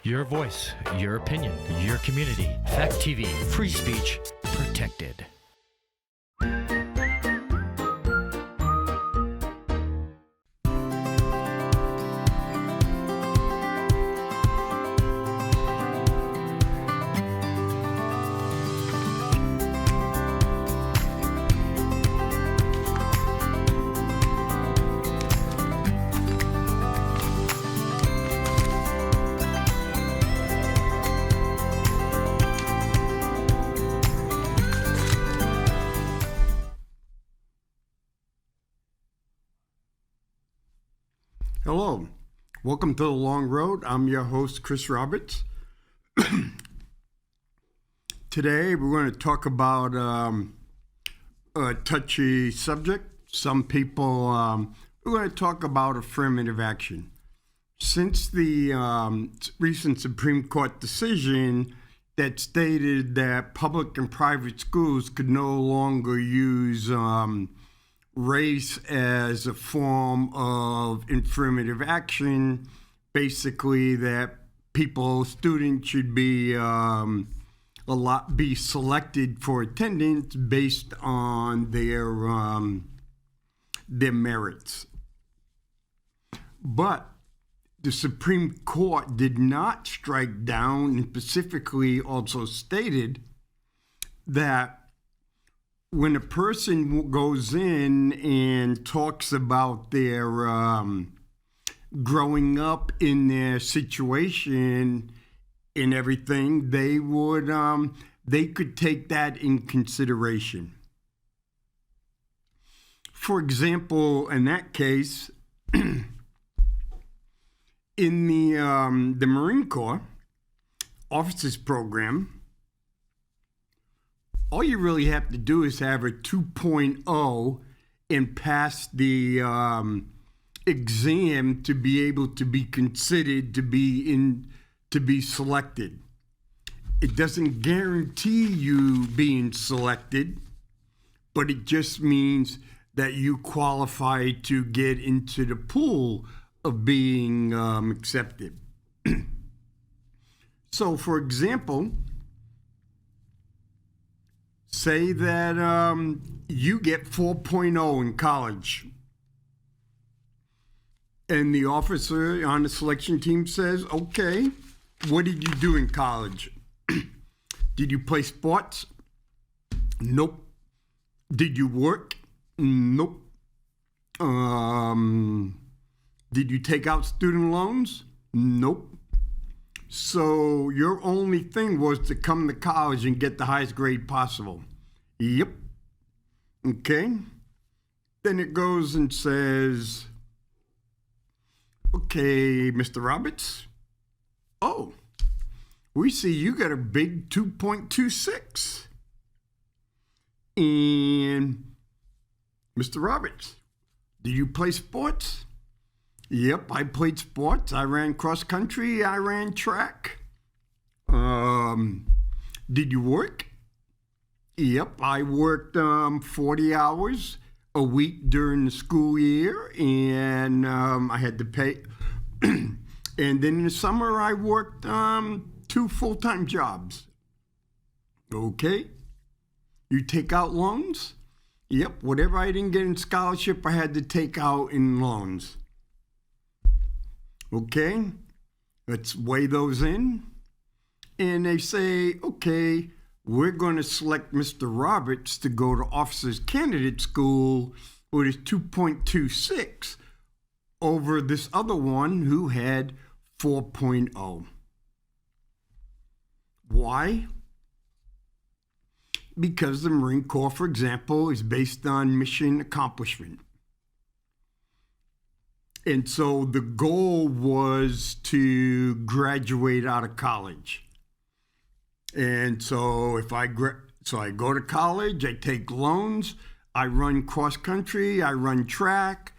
Your voice, your opinion, your community. Fact TV, free speech protected. Hello, welcome to The Long Road. I'm your host, Kris Roberts. Today, we're going to talk about a touchy subject. Some people, we're going to talk about affirmative action. Since the recent Supreme Court decision that stated that public and private schools could no longer use race as a form of affirmative action, basically that students should be be selected for attendance based on their merits. But the Supreme Court did not strike down, and specifically also stated that when a person goes in and talks about their growing up in their situation and everything, they could take that in consideration. For example, in that case, in the Marine Corps officers program, all you really have to do is have a 2.0 and pass the exam to be able to be considered to be selected. It doesn't guarantee you being selected, but it just means that you qualify to get into the pool of being accepted. So, for example, say that you get 4.0 in college, and the officer on the selection team says, okay, what did you do in college? Did you play sports? Nope. Did you work? Nope. Did you take out student loans? Nope. So your only thing was to come to college and get the highest grade possible. Yep. Okay. Then it goes and says, okay, Mr. Roberts. Oh, we see you got a big 2.26. And Mr. Roberts, do you play sports? Yep, I played sports. I ran cross country. I ran track. Did you work? Yep, I worked 40 hours a week during the school year, and I had to pay. And then in the summer, I worked 2 full-time jobs. Okay. You take out loans? Yep, whatever I didn't get in scholarship, I had to take out in loans. Okay, let's weigh those in. And they say, okay, we're going to select Mr. Roberts to go to Officers Candidate School with his 2.26 over this other one who had 4.0. Why? Because the Marine Corps, for example, is based on mission accomplishment. And so the goal was to graduate out of college. And so I go to college, I take loans, I run cross country, I run track,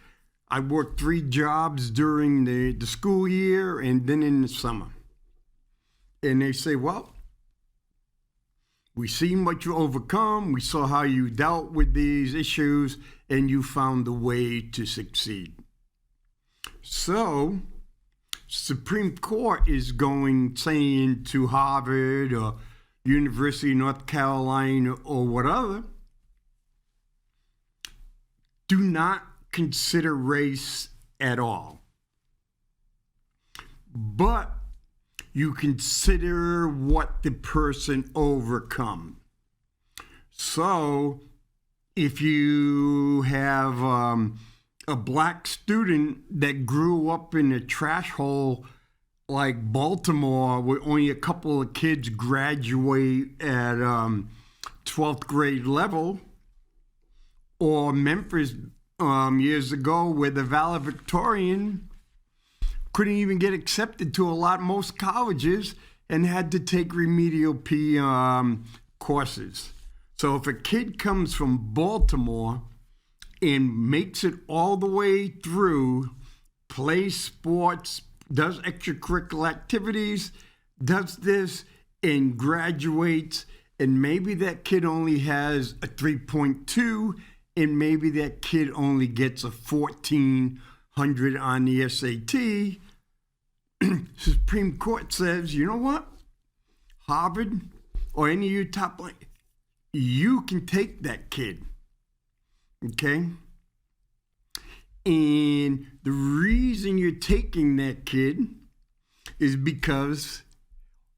I work 3 jobs during the school year and then in the summer. And they say, well, we seen what you overcome, we saw how you dealt with these issues, and you found a way to succeed. So Supreme Court is saying to Harvard or University of North Carolina or whatever, do not consider race at all. But you consider what the person overcome. So if you have a black student that grew up in a trash hole like Baltimore, where only a couple of kids graduate at 12th grade level, or Memphis years ago, where the valedictorian couldn't even get accepted to most colleges and had to take remedial courses. So if a kid comes from Baltimore and makes it all the way through, plays sports, does extracurricular activities, does this, and graduates, and maybe that kid only has a 3.2, and maybe that kid only gets a 1,400 on the SAT, Supreme Court says, you know what? Harvard or any of you top, you can take that kid. Okay? And the reason you're taking that kid is because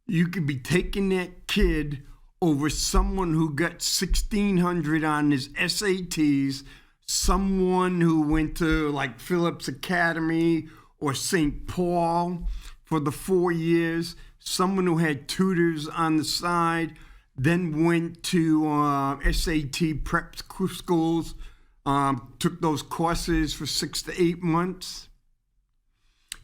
you could be taking that kid over someone who got 1,600 on his SATs, someone who went to like Phillips Academy or St. Paul for the 4 years, someone who had tutors on the side, then went to SAT prep schools, took those courses for 6 to 8 months.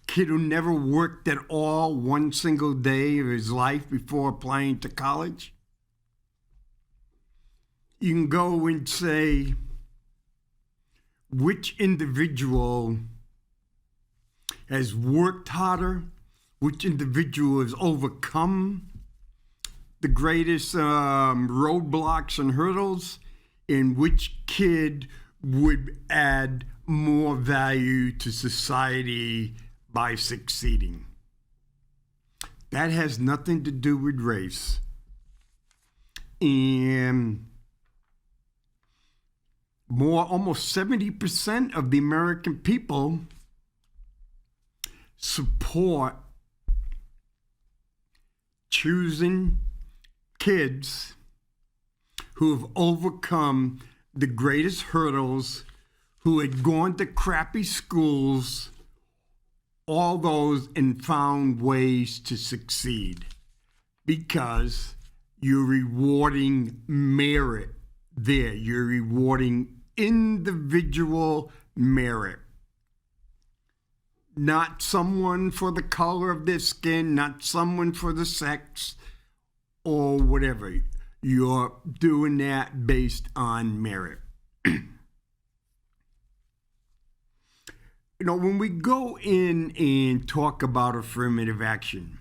Kid who never worked at all one single day of his life before applying to college. You can go and say, which individual has worked harder, which individual has overcome the greatest roadblocks and hurdles, and which kid would add more value to society by succeeding. That has nothing to do with race. And almost 70% of the American people support choosing kids who have overcome the greatest hurdles, who had gone to crappy schools, all those, and found ways to succeed, because you're rewarding merit there. You're rewarding individual merit. Not someone for the color of their skin, not someone for the sex or whatever. You're doing that based on merit. When we go in and talk about affirmative action,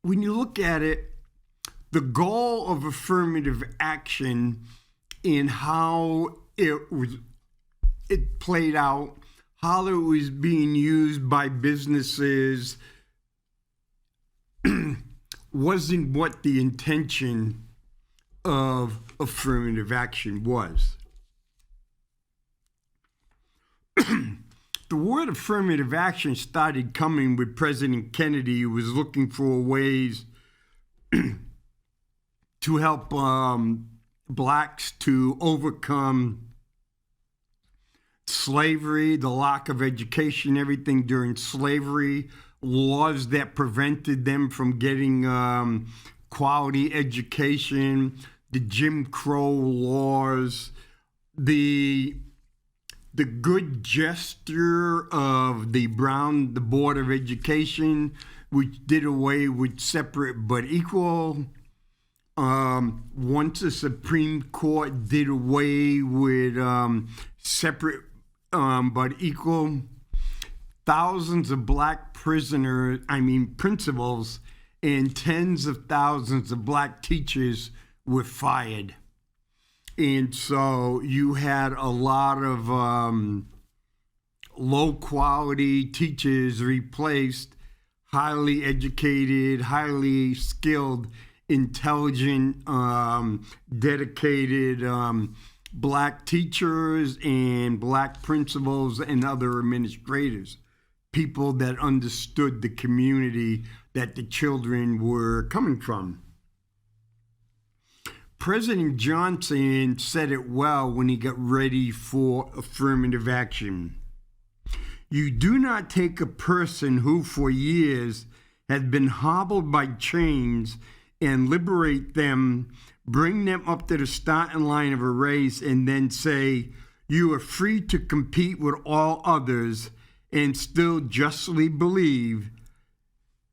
when you look at it, the goal of affirmative action and how it played out, how it was being used by businesses, wasn't what the intention of affirmative action was. The word affirmative action started coming with President Kennedy, who was looking for ways to help blacks to overcome slavery, the lack of education, everything during slavery, laws that prevented them from getting quality education, the Jim Crow laws, the good gesture of the Board of Education, which did away with separate but equal. Once the Supreme Court did away with separate but equal, thousands of black principals and tens of thousands of black teachers were fired. And so you had a lot of low quality teachers replaced highly educated, highly skilled, intelligent, dedicated black teachers and black principals and other administrators, people that understood the community that the children were coming from. President Johnson said it well when he got ready for affirmative action. You do not take a person who for years had been hobbled by chains and liberate them, bring them up to the starting line of a race, and then say, you are free to compete with all others and still justly believe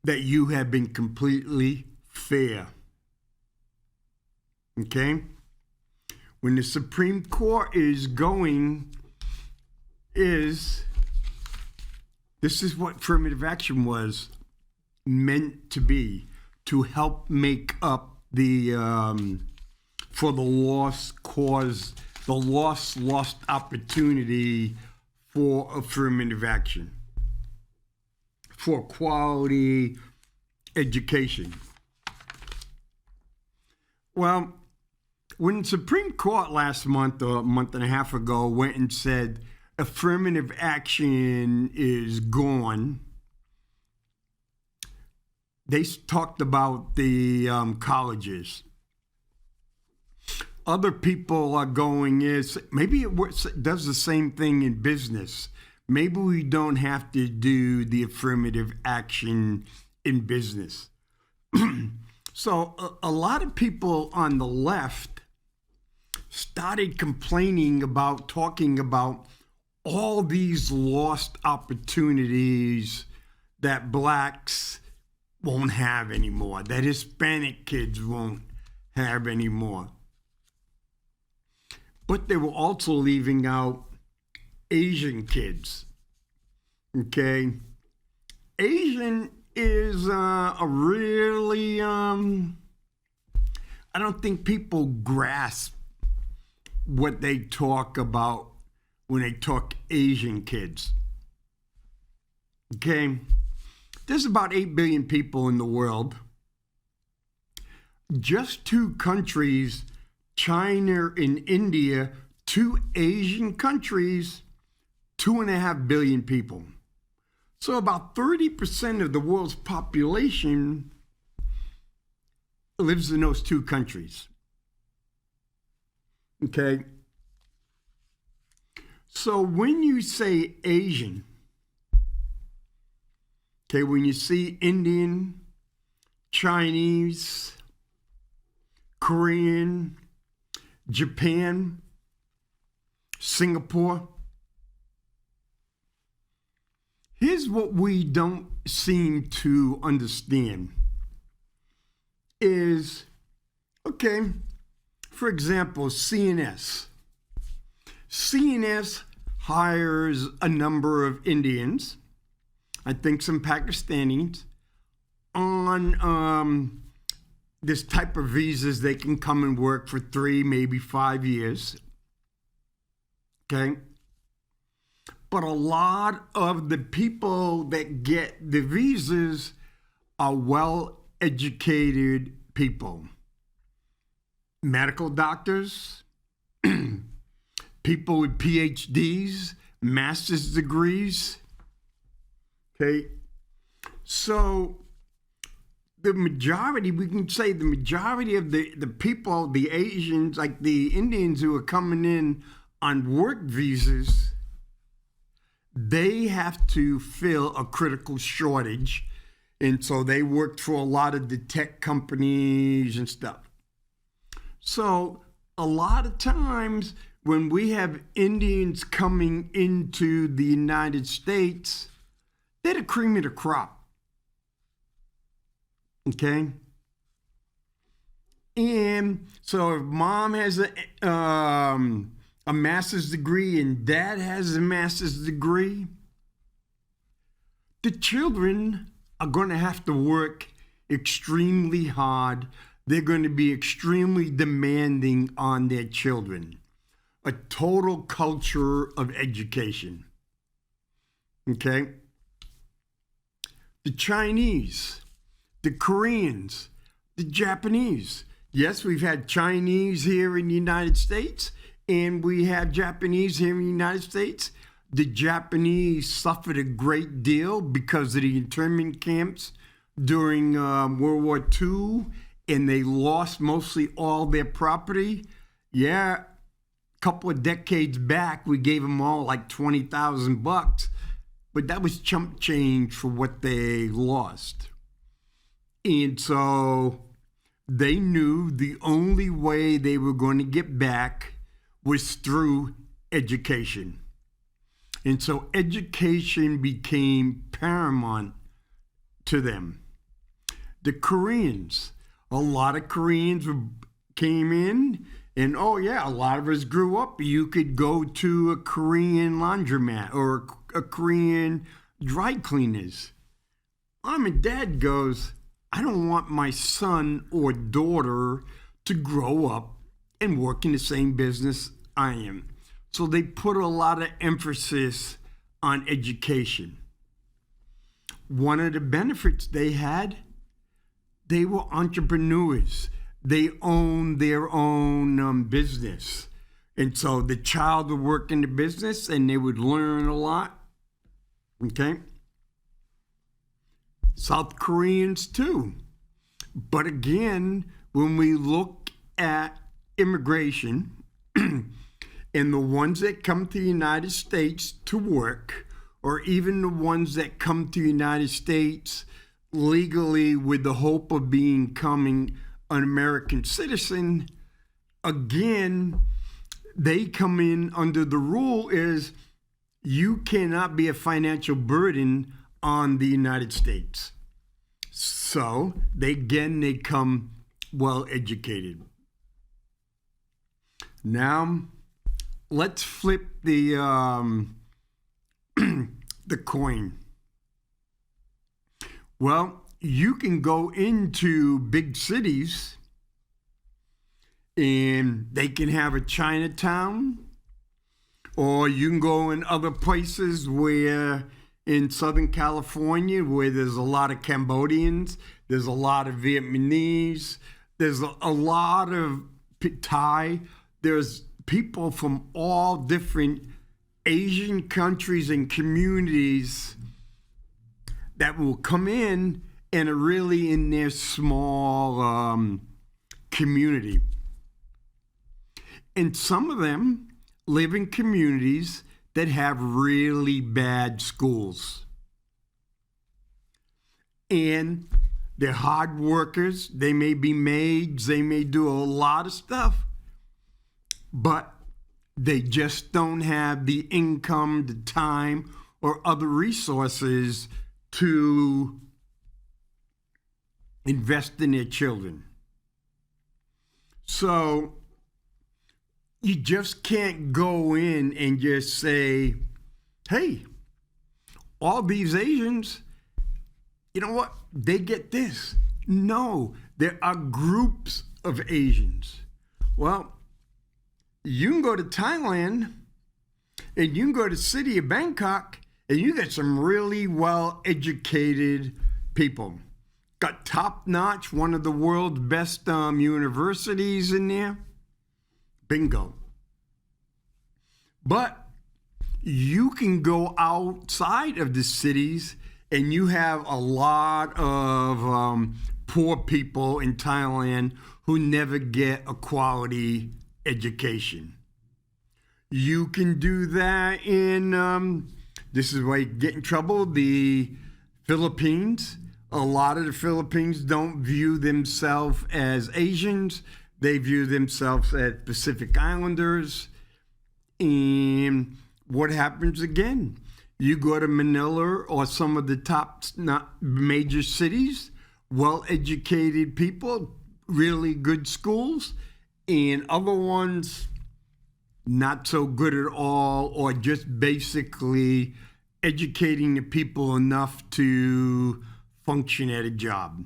that you have been completely fair. Okay? When the Supreme Court is this is what affirmative action was meant to be, to help make up for the lost cause, the lost opportunity for affirmative action, for quality education. Well, when the Supreme Court last month or a month and a half ago went and said affirmative action is gone, they talked about the colleges. Other people are going, maybe it does the same thing in business. Maybe we don't have to do the affirmative action in business. So a lot of people on the left started talking about all these lost opportunities that blacks won't have anymore, that Hispanic kids won't have anymore. But they were also leaving out Asian kids. Okay? Asian is a really, I don't think people grasp what they talk about when they talk Asian kids. Okay? There's about 8 billion people in the world. Just 2 countries, China and India, 2 Asian countries, 2.5 billion people. So about 30% of the world's population lives in those 2 countries. Okay? So when you say Asian, okay, when you see Indian, Chinese, Korean, Japan, Singapore, here's what we don't seem to understand is, okay, for example, CNS. CNS hires a number of Indians, I think some Pakistanis, on this type of visas. They can come and work for 3, maybe 5 years. Okay? But a lot of the people that get the visas are well-educated people. Medical doctors, people with PhDs, master's degrees. Okay? So the majority, we can say the majority of the people, the Asians, like the Indians who are coming in on work visas, they have to fill a critical shortage. And so they worked for a lot of the tech companies and stuff. So a lot of times when we have Indians coming into the United States, they're the cream of the crop. Okay? And so if mom has a master's degree and dad has a master's degree, the children are going to have to work extremely hard. they're going to be extremely demanding on their children. A total culture of education. Okay? The Chinese, the Koreans, the Japanese. Yes, we've had Chinese here in the United States, and we had Japanese here in the United States. The Japanese suffered a great deal because of the internment camps during World War II, and they lost mostly all their property. Yeah, a couple of decades back, we gave them all like $20,000, but that was chump change for what they lost. And so they knew the only way they were going to get back was through education. And so education became paramount to them. The Koreans, a lot of Koreans came in, and oh yeah, a lot of us grew up. You could go to a Korean laundromat or a Korean dry cleaners. Mom and Dad goes, I don't want my son or daughter to grow up and work in the same business I am. So they put a lot of emphasis on education. One of the benefits they had, they were entrepreneurs. They owned their own business. And so the child would work in the business and they would learn a lot. Okay? South Koreans too. But again, when we look at immigration, and the ones that come to the United States to work, or even the ones that come to the United States legally with the hope of becoming an American citizen, again, they come in under the rule is you cannot be a financial burden on the United States. So they come well educated. Now, let's flip the the coin. Well, you can go into big cities and they can have a Chinatown, or you can go in other places where in Southern California where there's a lot of Cambodians, there's a lot of Vietnamese, there's a lot of Thai. There's people from all different Asian countries and communities that will come in and are really in their small community. And some of them live in communities that have really bad schools. And they're hard workers. They may be maids. They may do a lot of stuff. But they just don't have the income, the time, or other resources to invest in their children. So you just can't go in and just say, hey, all these Asians, you know what? They get this. No, there are groups of Asians. Well, you can go to Thailand and you can go to the city of Bangkok and you get some really well-educated people. Got top-notch, one of the world's best universities in there. Bingo. But you can go outside of the cities and you have a lot of poor people in Thailand who never get a quality education. You can do that in, this is where you get in trouble, the Philippines. A lot of the Philippines don't view themselves as Asians. They view themselves as Pacific Islanders. And what happens again? You go to Manila or some of the top major cities, well-educated people, really good schools, and other ones not so good at all, or just basically educating the people enough to function at a job.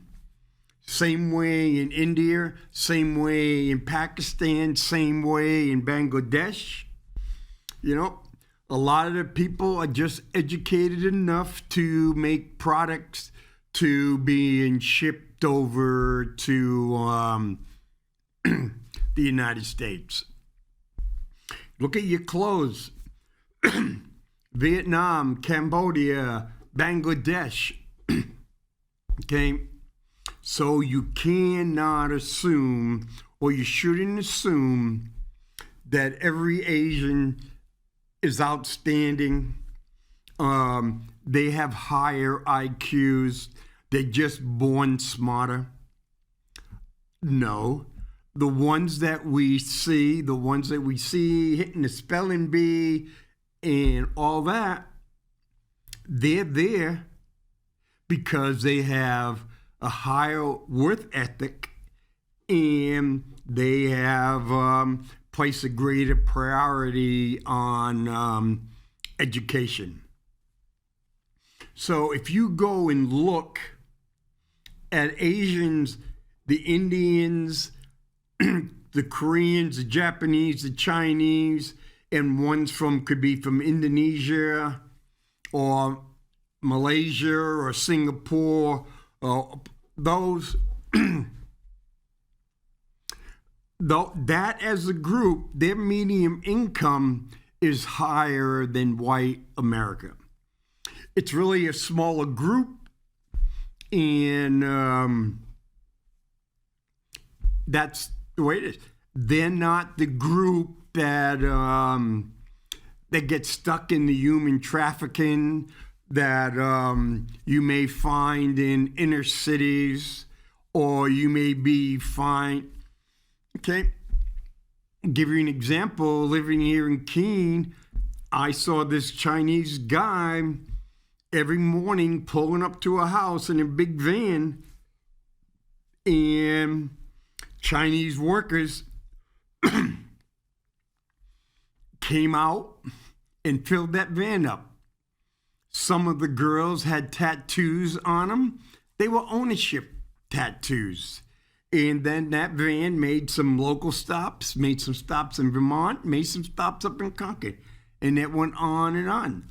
Same way in India, same way in Pakistan, same way in Bangladesh. You know, a lot of the people are just educated enough to make products to being shipped over to the United States. Look at your clothes. Vietnam, Cambodia, Bangladesh. Okay? So you cannot assume, or you shouldn't assume, that every Asian is outstanding. They have higher IQs. They're just born smarter. No. The ones that we see hitting the spelling bee and all that, they're there because they have a higher worth ethic and they have placed a greater priority on education. So if you go and look at Asians, the Indians, the Koreans, the Japanese, the Chinese, and ones could be from Indonesia or Malaysia or Singapore, those, that as a group, their median income is higher than white America. It's really a smaller group, and that's the way it is. They're not the group that get stuck in the human trafficking that you may find in inner cities, or you may be fine. Okay, give you an example. Living here in Keene, I saw this Chinese guy every morning pulling up to a house in a big van, and Chinese workers came out and filled that van up. Some of the girls had tattoos on them. They were ownership tattoos. And then that van made some local stops, made some stops in Vermont, made some stops up in Concord. And it went on and on.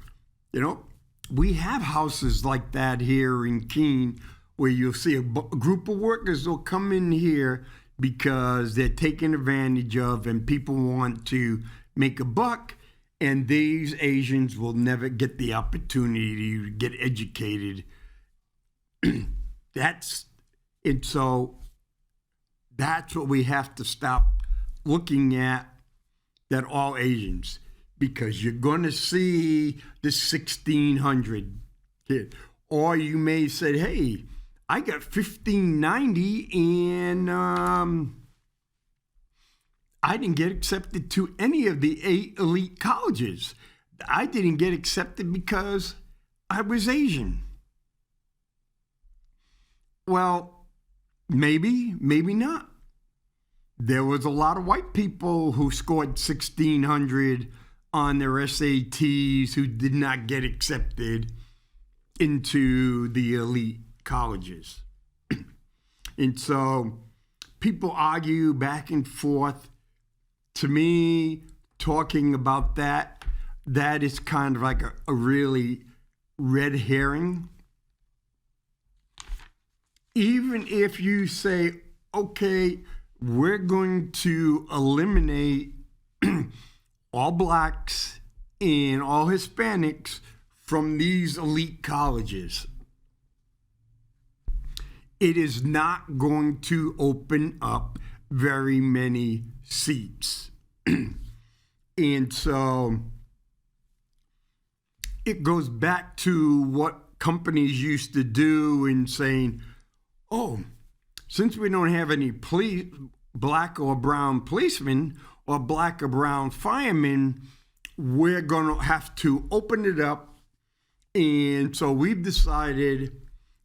You know, we have houses like that here in Keene where you'll see a group of workers will come in here because they're taken advantage of and people want to make a buck, and these Asians will never get the opportunity to get educated. So that's what we have to stop looking at, that all Asians, because you're going to see the 1,600 kid. Or you may say, hey, I got 1,590 and I didn't get accepted to any of the 8 elite colleges. I didn't get accepted because I was Asian. Well, maybe not. There was a lot of white people who scored 1,600 on their SATs who did not get accepted into the elite colleges. And so people argue back and forth. To me, talking about that is kind of like a really red herring. Even if you say, okay, we're going to eliminate all blacks and all Hispanics from these elite colleges, it is not going to open up very many seats. And so it goes back to what companies used to do in saying, oh, since we don't have any black or brown policemen or black or brown firemen, we're going to have to open it up. And so we've decided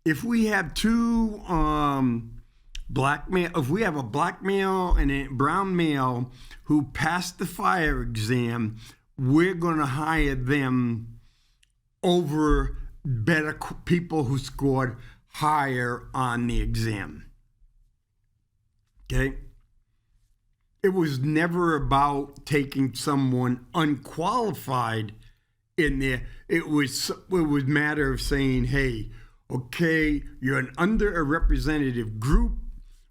if we have two if we have a black male and a brown male who passed the fire exam, we're going to hire them over better people who scored higher on the exam. Okay? It was never about taking someone unqualified in there. It was a matter of saying, hey, okay, you're an underrepresented group.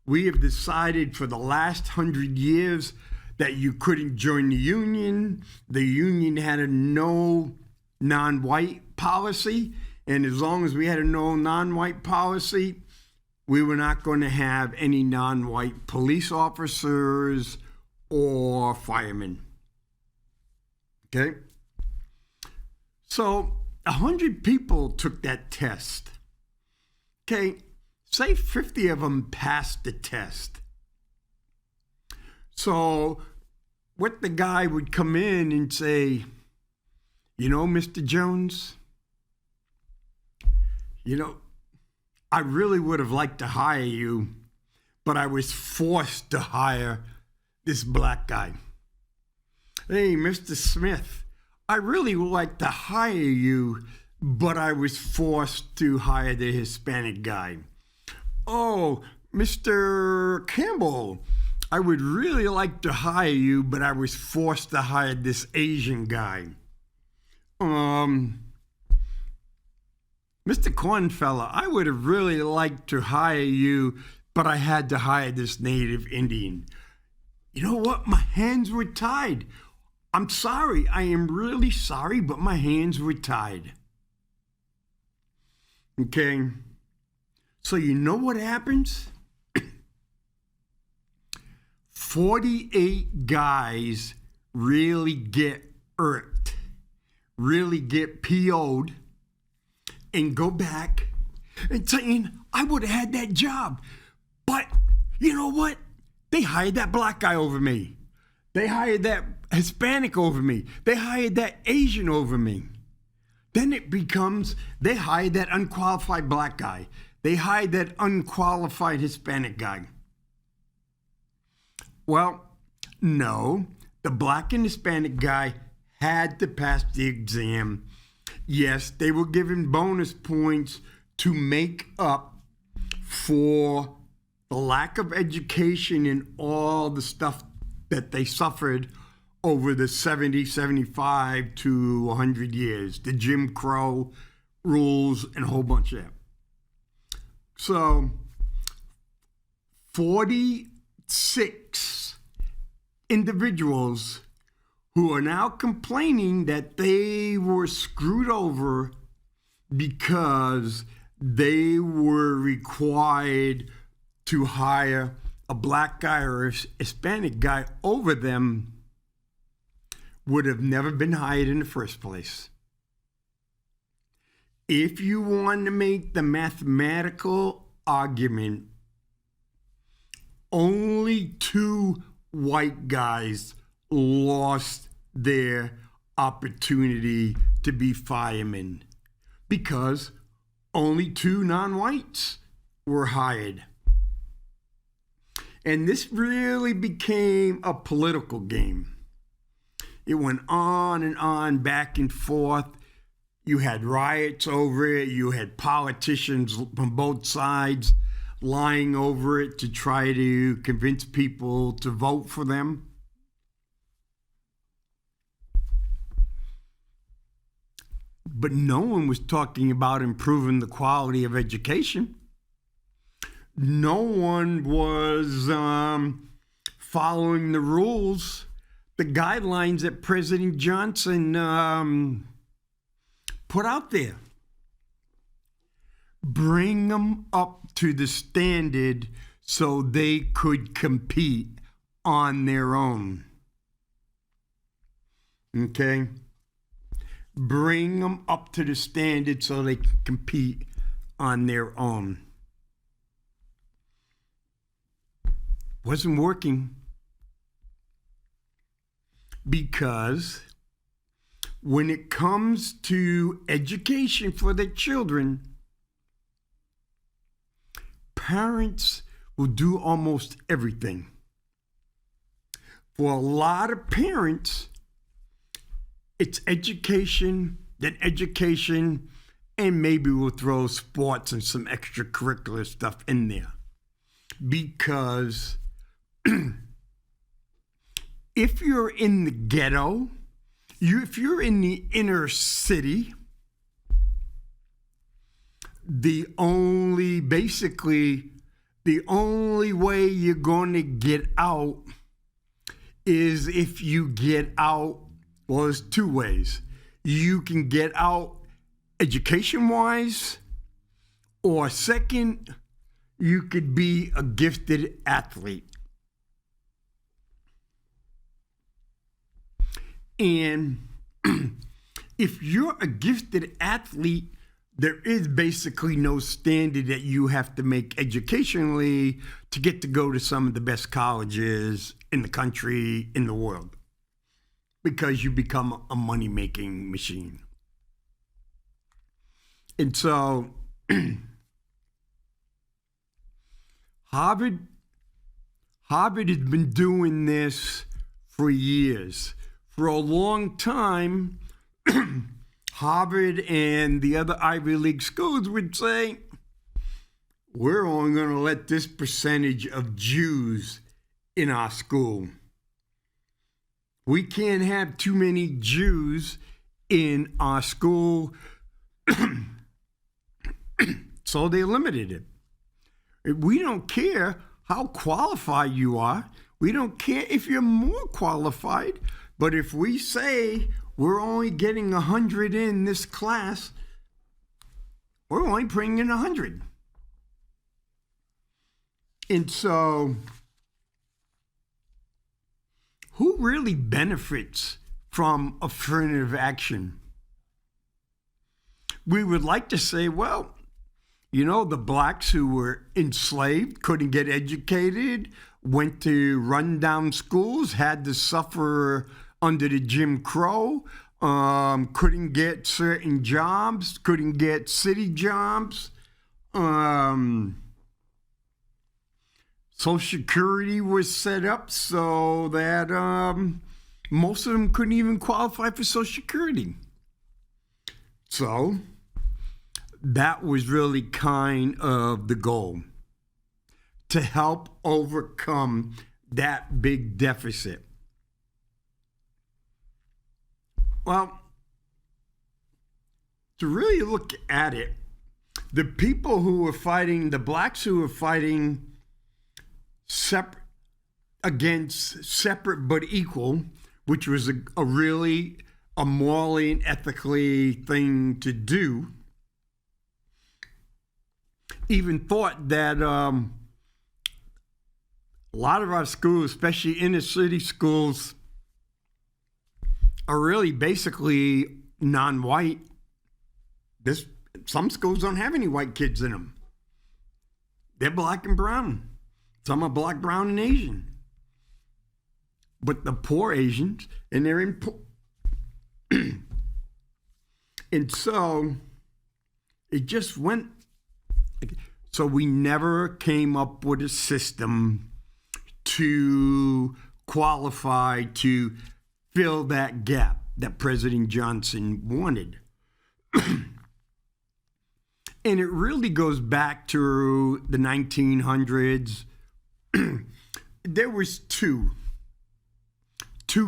We have decided for the last 100 years that you couldn't join the union. The union had a no non-white policy. And as long as we had a no non-white policy, we were not going to have any non-white police officers or firemen. Okay? So 100 people took that test. Okay? Say 50 of them passed the test. So what the guy would come in and say, you know, Mr. Jones, you know, I really would have liked to hire you, but I was forced to hire this black guy. Hey, Mr. Smith, I really would like to hire you, but I was forced to hire the Hispanic guy. Oh, Mr. Campbell, I would really like to hire you, but I was forced to hire this Asian guy. Mr. Cornfella, I would have really liked to hire you, but I had to hire this native Indian. You know what? My hands were tied. I'm sorry. I am really sorry, but my hands were tied. Okay? So you know what happens? 48 guys really get irked, really get PO'd, and go back and saying, I would have had that job. But you know what? They hired that black guy over me. They hired that Hispanic over me. They hired that Asian over me. Then it becomes, they hired that unqualified black guy. They hired that unqualified Hispanic guy. Well, no, the black and Hispanic guy had to pass the exam. Yes, they were given bonus points to make up for the lack of education and all the stuff that they suffered over the 70, 75 to 100 years, the Jim Crow rules and a whole bunch of that. So 46 individuals who are now complaining that they were screwed over because they were required to hire a black guy or a Hispanic guy over them would have never been hired in the first place. If you want to make the mathematical argument, only 2 white guys lost their opportunity to be firemen because only 2 non-whites were hired. And this really became a political game. It went on and on, back and forth. You had riots over it. You had politicians from both sides lying over it to try to convince people to vote for them. But no one was talking about improving the quality of education. No one was following the rules, the guidelines that President Johnson put out there. Bring them up to the standard so they could compete on their own. Okay? Bring them up to the standard so they can compete on their own. Wasn't working because when it comes to education for their children, parents will do almost everything. For a lot of parents, it's education, then education, and maybe we'll throw sports and some extracurricular stuff in there. Because if you're in the ghetto, if you're in the inner city, the only way you're going to get out is if you get out, well, there's two ways. You can get out education-wise, or second, you could be a gifted athlete. And if you're a gifted athlete, there is basically no standard that you have to make educationally to get to go to some of the best colleges in the country, in the world, because you become a money-making machine. And so Harvard has been doing this for years. For a long time, Harvard and the other Ivy League schools would say, we're only going to let this percentage of Jews in our school. We can't have too many Jews in our school. So they limited it. We don't care how qualified you are. We don't care if you're more qualified. But if we say we're only getting 100 in this class, we're only bringing in 100. And so, who really benefits from affirmative action? We would like to say, well, you know, the blacks who were enslaved, couldn't get educated, went to rundown schools, had to suffer under the Jim Crow, couldn't get certain jobs, couldn't get city jobs. Social Security was set up so that most of them couldn't even qualify for Social Security. So that was really kind of the goal, to help overcome that big deficit. Well, to really look at it, the people who were fighting, the blacks who were fighting against separate but equal, which was a really morally and ethically thing to do, even thought that a lot of our schools, especially inner city schools, are really basically non-white. Some schools don't have any white kids in them. They're black and brown. Some are black, brown, and Asian. But the poor Asians, and they're in and so it just went. So we never came up with a system to qualify to fill that gap that President Johnson wanted. And it really goes back to the 1900s. There was two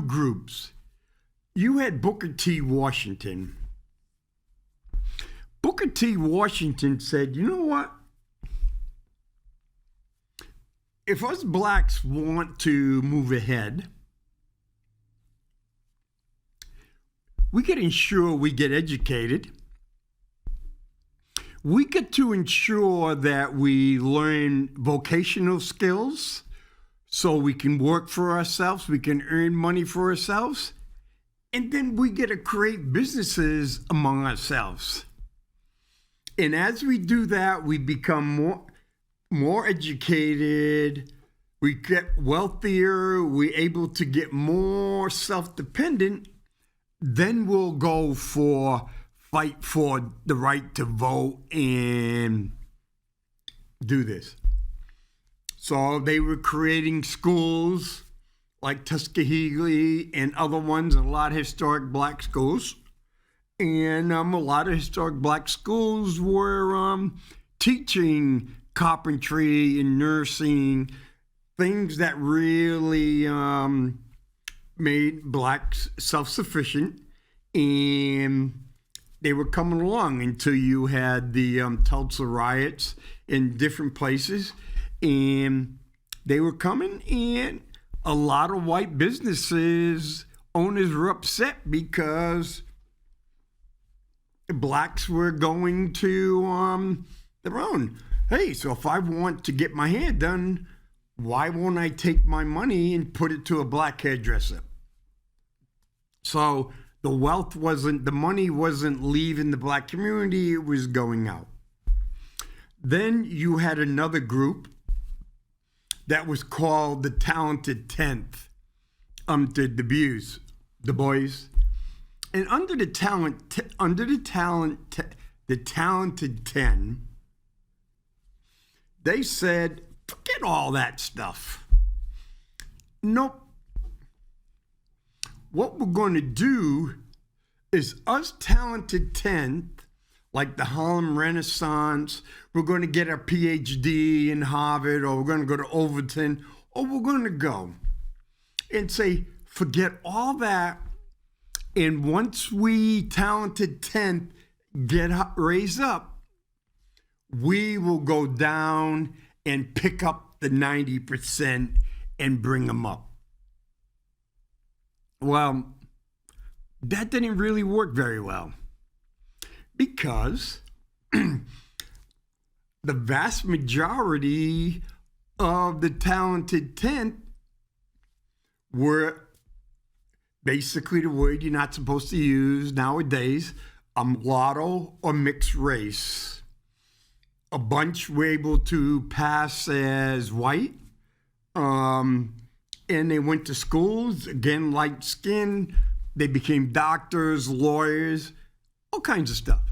groups. You had Booker T. Washington. Booker T. Washington said, you know what? If us blacks want to move ahead, we could ensure we get educated. We get to ensure that we learn vocational skills so we can work for ourselves, we can earn money for ourselves, and then we get to create businesses among ourselves. And as we do that, we become more educated, we get wealthier, we're able to get more self-dependent, then we'll go fight for the right to vote and do this. So they were creating schools like Tuskegee and other ones, and a lot of historic black schools. And a lot of historic black schools were teaching carpentry and nursing, things that really made blacks self-sufficient, and they were coming along until you had the Tulsa riots in different places, and they were coming, and a lot of white businesses owners were upset because blacks were going to their own. Hey, so if I want to get my hair done, why won't I take my money and put it to a black hairdresser? So the money wasn't leaving the black community, it was going out. Then you had another group that was called the Talented Tenth, the boys. And under the Talented 10, they said, forget all that stuff. Nope. What we're going to do is us Talented 10, like the Harlem Renaissance, we're going to get a PhD in Harvard, or we're going to go to Overton, or we're going to go and say, forget all that. And once we Talented 10th get raised up, we will go down and pick up the 90% and bring them up. Well, that didn't really work very well, because the vast majority of the Talented 10th were basically the word you're not supposed to use nowadays, mulatto or mixed race. A bunch were able to pass as white, and they went to schools, again, light skin. They became doctors, lawyers, all kinds of stuff.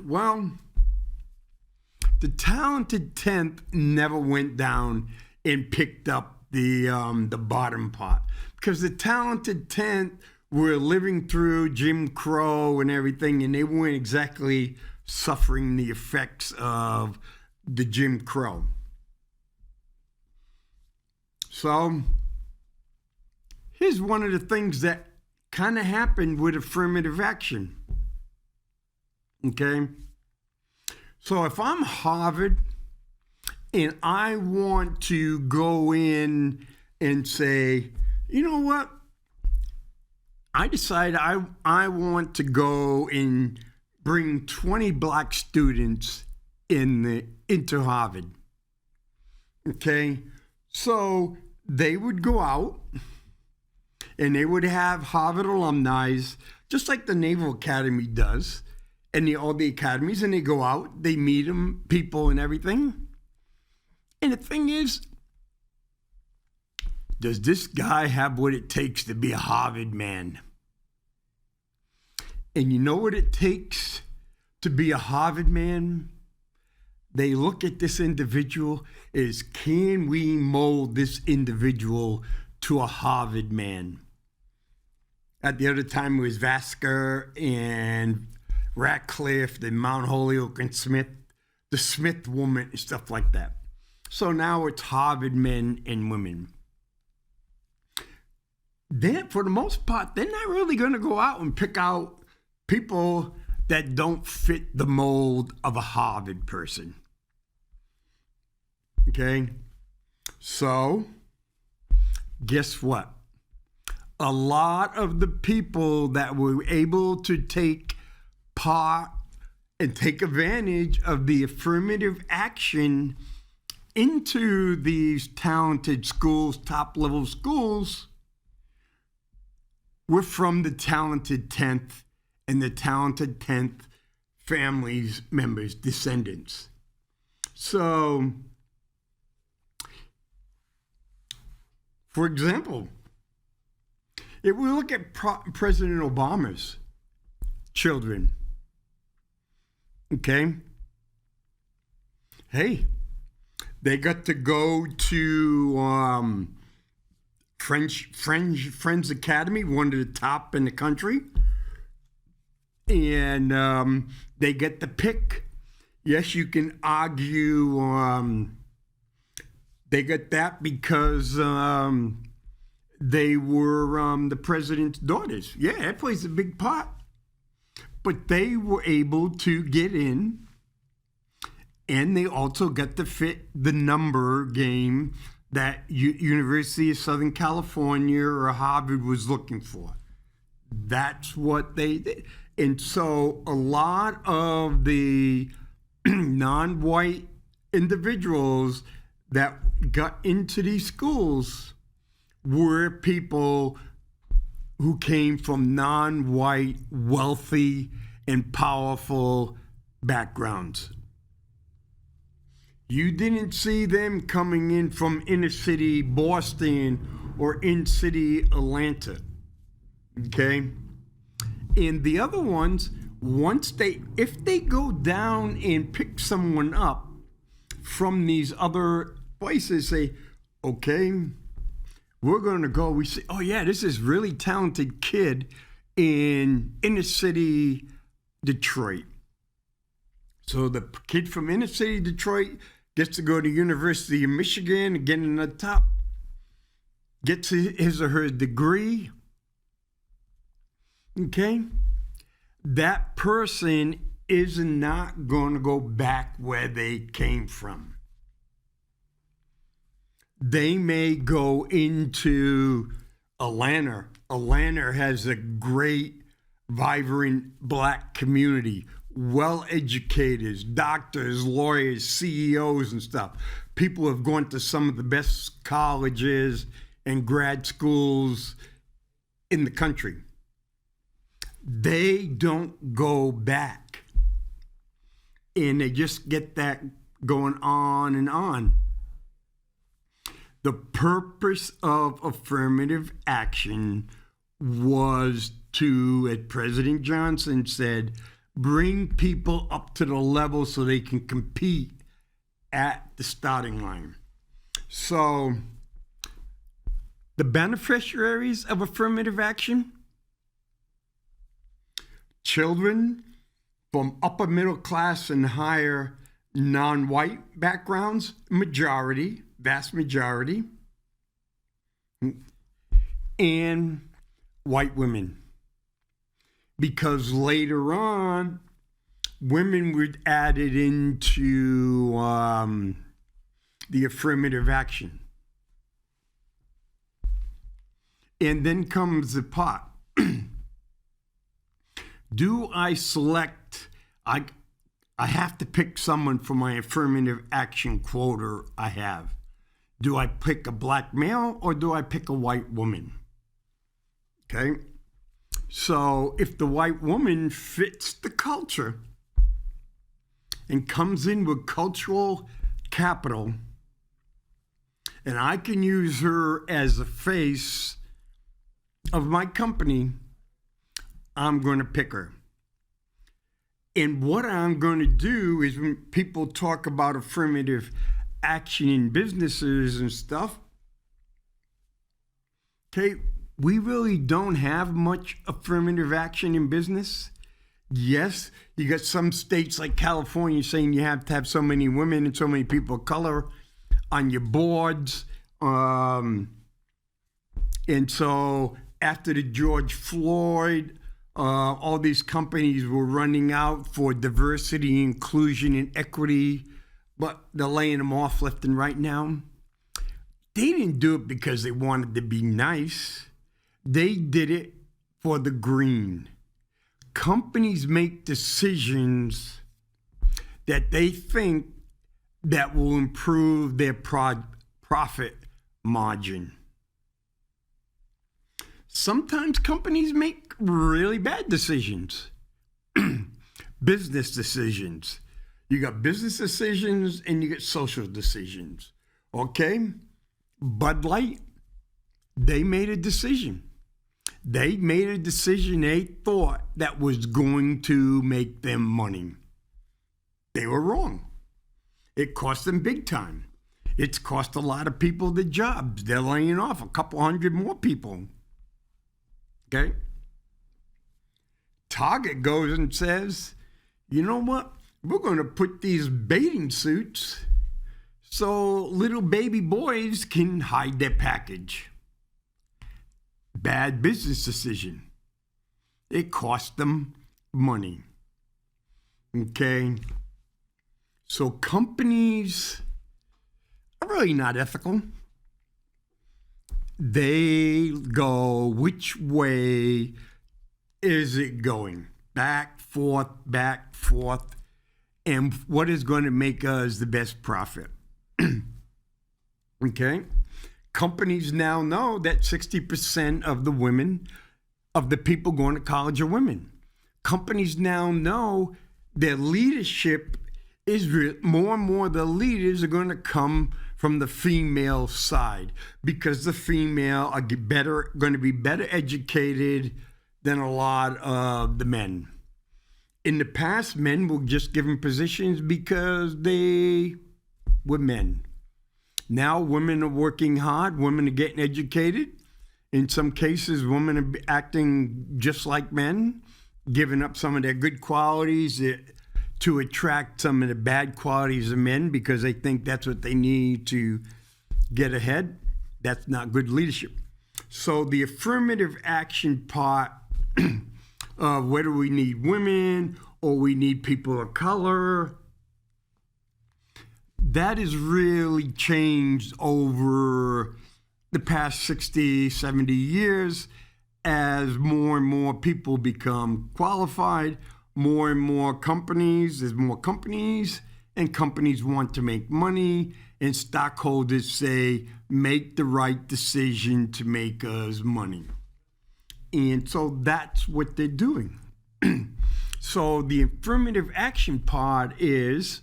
Well, the Talented 10th never went down and picked up the bottom part, because the Talented 10th were living through Jim Crow and everything, and they weren't exactly suffering the effects of the Jim Crow. So here's one of the things that kind of happened with affirmative action. Okay? So if I'm Harvard and I want to go in and say, you know what? I decide I want to go and bring 20 black students into Harvard. Okay? So they would go out and they would have Harvard alumni, just like the Naval Academy does, and all the academies, and they go out, they meet them, people and everything. And the thing is, does this guy have what it takes to be a Harvard man? And you know what it takes to be a Harvard man? They look at this individual as, can we mold this individual to a Harvard man? At the other time, it was Vassar and Ratcliffe and Mount Holyoke and Smith, the Smith woman and stuff like that. So now it's Harvard men and women. Then, for the most part, they're not really going to go out and pick out people that don't fit the mold of a Harvard person. Okay? So, guess what? A lot of the people that were able to take part and take advantage of the affirmative action into these talented schools, top-level schools, were from the Talented 10th and the Talented 10th families, members, descendants. So, for example, if we look at President Obama's children, okay, hey, they got to go to Friends Academy, one of the top in the country, and they get to pick. Yes, you can argue They got that because they were the president's daughters. Yeah, that plays a big part. But they were able to get in, and they also got to fit the number game that University of Southern California or Harvard was looking for. That's what they did. And so a lot of the non-white individuals that got into these schools were people who came from non-white, wealthy, and powerful backgrounds. You didn't see them coming in from inner city Boston or inner city Atlanta, okay? And the other ones, if they go down and pick someone up from these other places, say, okay, we're going to go. We say, oh yeah, this is really talented kid in inner city Detroit. So the kid from inner city Detroit gets to go to University of Michigan and get in the top, gets his or her degree. Okay, that person is not going to go back where they came from. They may go into Atlanta. Atlanta has a great, vibrant black community, well-educated, doctors, lawyers, CEOs and stuff. People have gone to some of the best colleges and grad schools in the country. They don't go back. And they just get that going on and on. The purpose of affirmative action was to, as President Johnson said, bring people up to the level so they can compete at the starting line. So the beneficiaries of affirmative action: children from upper middle class and higher non-white backgrounds, vast majority, and white women. Because later on, women were added into the affirmative action. And then comes the part. Do I select, I have to pick someone for my affirmative action quota I have. Do I pick a black male or do I pick a white woman? Okay. So if the white woman fits the culture and comes in with cultural capital, and I can use her as a face of my company, I'm going to pick her. And what I'm going to do is, when people talk about affirmative action in businesses and stuff, okay, we really don't have much affirmative action in business. Yes, you got some states like California saying you have to have so many women and so many people of color on your boards. And so after the George Floyd, all these companies were running out for diversity, inclusion, and equity, but they're laying them off left and right now. They didn't do it because they wanted to be nice. They did it for the green. Companies make decisions that they think that will improve their profit margin. Sometimes companies make really bad decisions, business decisions. You got business decisions and you get social decisions. Okay? Bud Light, they made a decision. They made a decision they thought that was going to make them money. They were wrong. It cost them big time. It's cost a lot of people their jobs. They're laying off a couple hundred more people. Okay? Target goes and says, you know what? We're going to put these bathing suits so little baby boys can hide their package. Bad business decision. It cost them money. Okay? So companies are really not ethical. They go, which way is it going? Back, forth, and what is going to make us the best profit? Okay? Companies now know that 60% of the women, of the people going to college are women. Companies now know their leadership is more and more the leaders are going to come from the female side because the female are going to be better educated than a lot of the men. In the past, men were just given positions because they were men. Now women are working hard, women are getting educated. In some cases, women are acting just like men, giving up some of their good qualities to attract some of the bad qualities of men because they think that's what they need to get ahead. That's not good leadership. So the affirmative action part of whether we need women or we need people of color, that has really changed over the past 60, 70 years as more and more people become qualified, more and more companies, there's more companies, and companies want to make money, and stockholders say, make the right decision to make us money. And so that's what they're doing. So the affirmative action part is,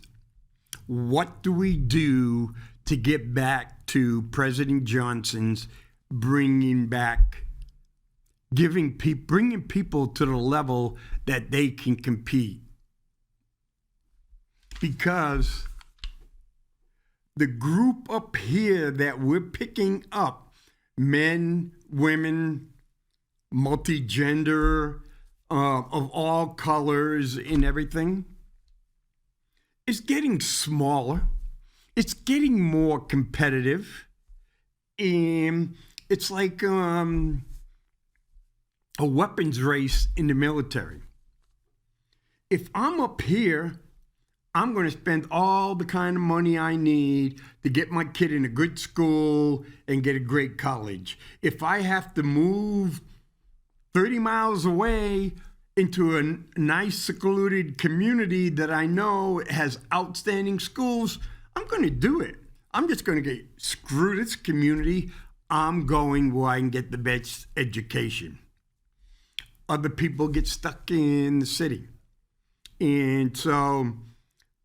what do we do to get back to President Johnson's bringing people to the level that they can compete? Because the group up here that we're picking up, men, women, multi-gender, of all colors and everything, is getting smaller. It's getting more competitive. And it's like a weapons race in the military. If I'm up here, I'm going to spend all the kind of money I need to get my kid in a good school and get a great college. If I have to move 30 miles away into a nice secluded community that I know has outstanding schools, I'm going to do it. I'm just going to get screw this community. I'm going where I can get the best education. Other people get stuck in the city. And so,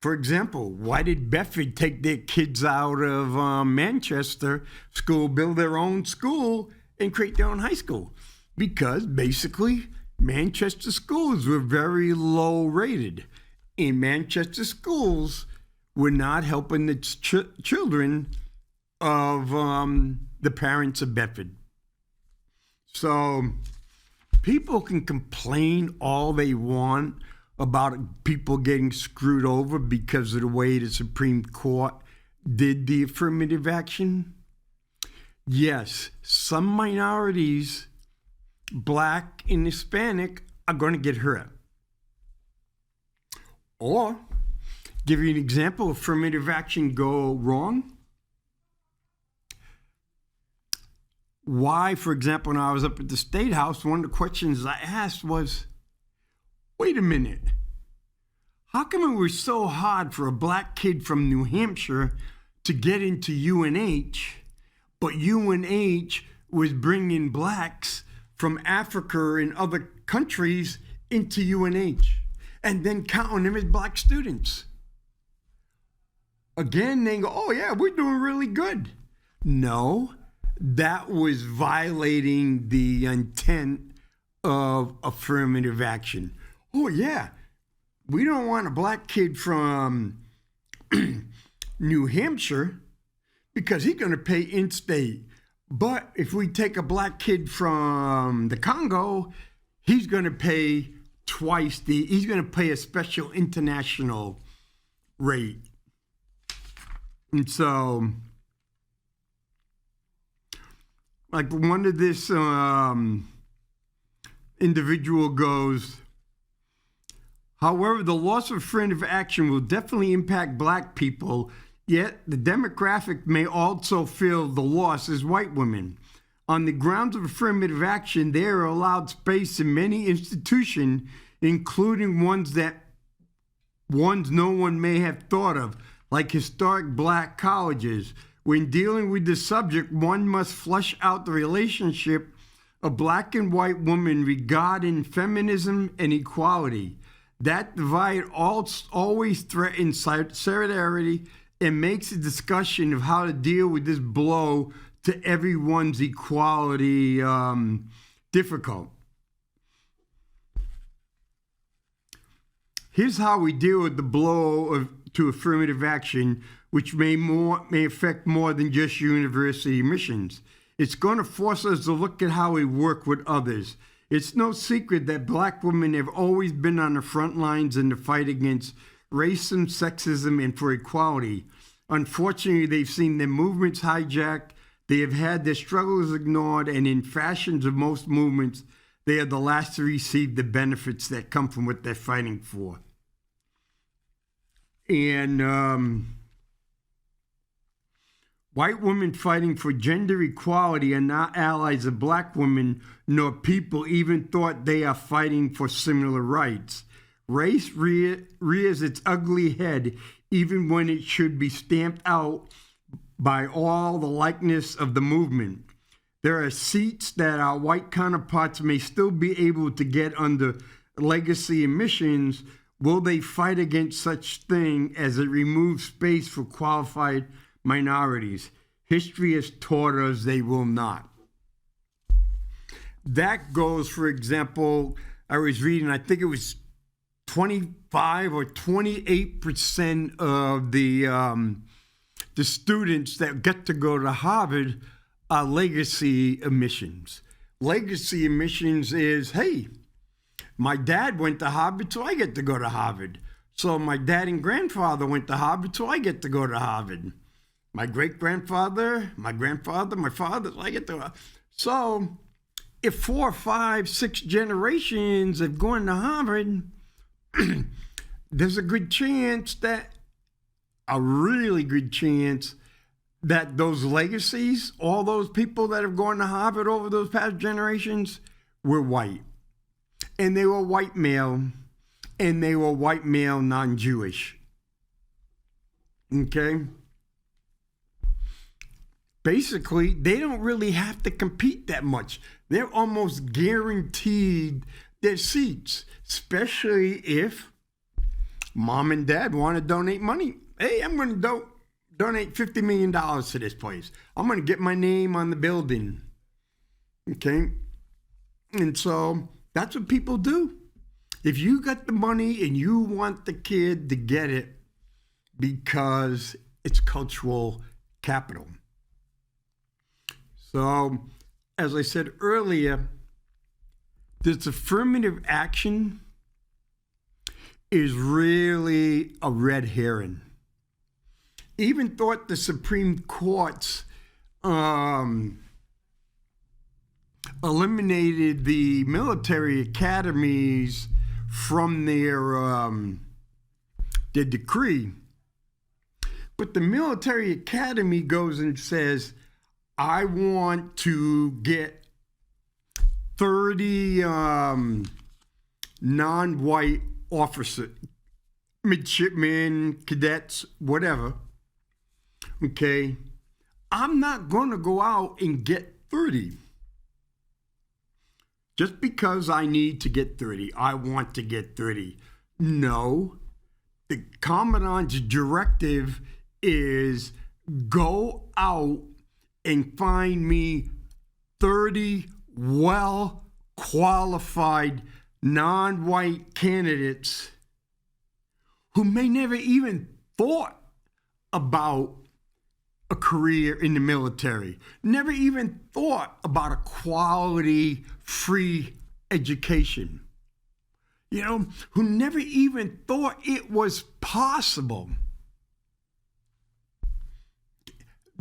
for example, why did Bedford take their kids out of Manchester school, build their own school, and create their own high school? Because basically, Manchester schools were very low rated. And Manchester schools were not helping the children of the parents of Bedford. So people can complain all they want about people getting screwed over because of the way the Supreme Court did the affirmative action. Yes, some minorities, Black and Hispanic, are going to get hurt. Or, give you an example, affirmative action go wrong. Why, for example, when I was up at the State House, one of the questions I asked was, wait a minute, how come it was so hard for a Black kid from New Hampshire to get into UNH, but UNH was bringing Blacks from Africa and other countries into UNH and then counting them as Black students? Again, they go, oh yeah, we're doing really good. No, that was violating the intent of affirmative action. Oh yeah, we don't want a Black kid from New Hampshire because he's going to pay in-state. But if we take a Black kid from the Congo, he's going to pay he's going to pay a special international rate. And so, like one of this individual goes, however, the loss of affirmative action will definitely impact black people, yet the demographic may also feel the loss as white women. On the grounds of affirmative action, they are allowed space in many institutions, including ones no one may have thought of, like historic black colleges. When dealing with this subject, one must flesh out the relationship of black and white women regarding feminism and equality. That divide always threatens solidarity and makes a discussion of how to deal with this blow to everyone's equality difficult. Here's how we deal with the blow to affirmative action, which may affect more than just university admissions. It's going to force us to look at how we work with others. It's no secret that black women have always been on the front lines in the fight against racism, sexism, and for equality. Unfortunately, they've seen their movements hijacked. They have had their struggles ignored, and in fashions of most movements, they are the last to receive the benefits that come from what they're fighting for. And white women fighting for gender equality are not allies of black women, nor people even thought they are fighting for similar rights. Race rears its ugly head even when it should be stamped out by all the likeness of the movement. There are seats that our white counterparts may still be able to get under legacy admissions. Will they fight against such thing as it removes space for qualified minorities? History has taught us they will not. That goes, for example, I was reading, I think it was 25 or 28% of the students that get to go to Harvard are legacy admissions. Legacy admissions is, hey, my dad went to Harvard, so I get to go to Harvard. So my dad and grandfather went to Harvard, so I get to go to Harvard. My great-grandfather, my grandfather, my father, so I get to. So if 4, 5, 6 generations have gone to Harvard, there's a good chance that, a really good chance that those legacies, all those people that have gone to Harvard over those past generations were white. And they were white male, and they were white male non-Jewish. Okay? Basically, they don't really have to compete that much. They're almost guaranteed their seats, especially if mom and dad want to donate money. Hey, I'm going to donate $50 million to this place. I'm going to get my name on the building. Okay? And so that's what people do. If you got the money and you want the kid to get it because it's cultural capital. So, as I said earlier, this affirmative action is really a red herring. Even thought the Supreme Court's eliminated the military academies from their decree. But the military academy goes and says, I want to get 30 non-white officers, midshipmen, cadets, whatever. Okay, I'm not going to go out and get 30. Just because I need to get 30, I want to get 30. No, the commandant's directive is go out and find me 30 well-qualified non-white candidates who may never even thought about a career in the military, never even thought about a quality, free education, who never even thought it was possible.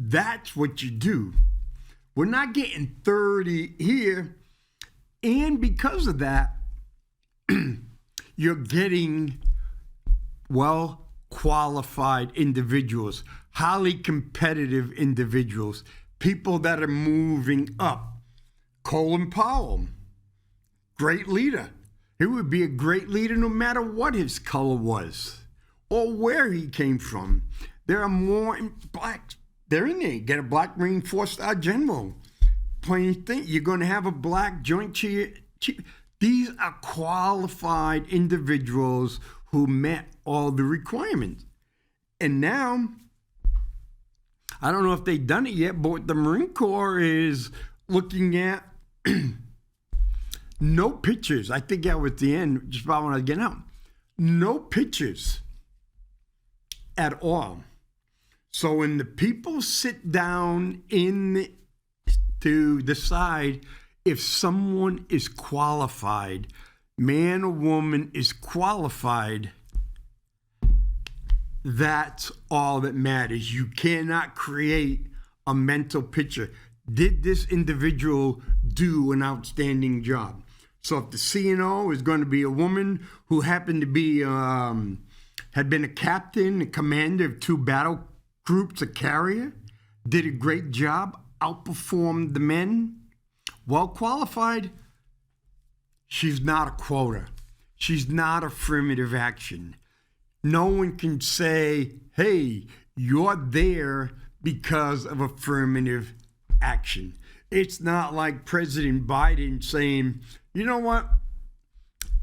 That's what you do. We're not getting 30 here. And because of that, you're getting well-qualified individuals, highly competitive individuals, people that are moving up. Colin Powell, great leader. He would be a great leader no matter what his color was or where he came from. There are more blacks. They're in there. Get a black Marine 4-star general. Plain thing. You're going to have a black joint chief. These are qualified individuals who met all the requirements. And now, I don't know if they've done it yet, but what the Marine Corps is looking at, no pictures. I think that was the end, just about when I get out. No pictures at all. So when the people sit down to decide if someone is qualified, man or woman is qualified, that's all that matters. You cannot create a mental picture. Did this individual do an outstanding job? So if the CNO is going to be a woman who happened to be, had been a captain, a commander of 2 battle groups, a carrier, did a great job, outperformed the men, well qualified, she's not a quota. She's not affirmative action. No one can say, hey, you're there because of affirmative action. It's not like President Biden saying, you know what,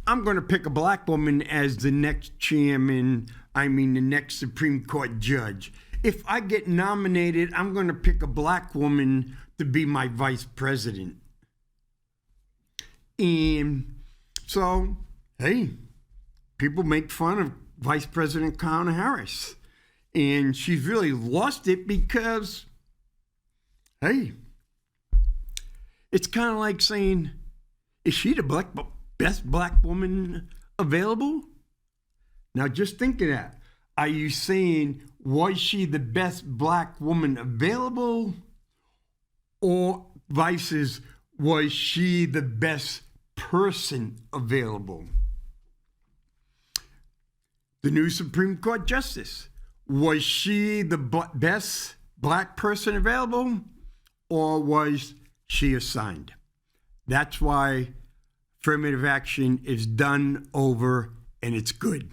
I'm going to pick a black woman as the next chairman, the next Supreme Court judge. If I get nominated, I'm going to pick a black woman to be my vice president. And so, hey, people make fun of Vice President Kamala Harris. And she's really lost it because, hey, it's kind of like saying, is she the best black woman available? Now just think of that. Are you saying, was she the best black woman available? Or vices, was she the best person available? The new Supreme Court Justice, was she the best black person available? Or was she assigned? That's why affirmative action is done over and it's good.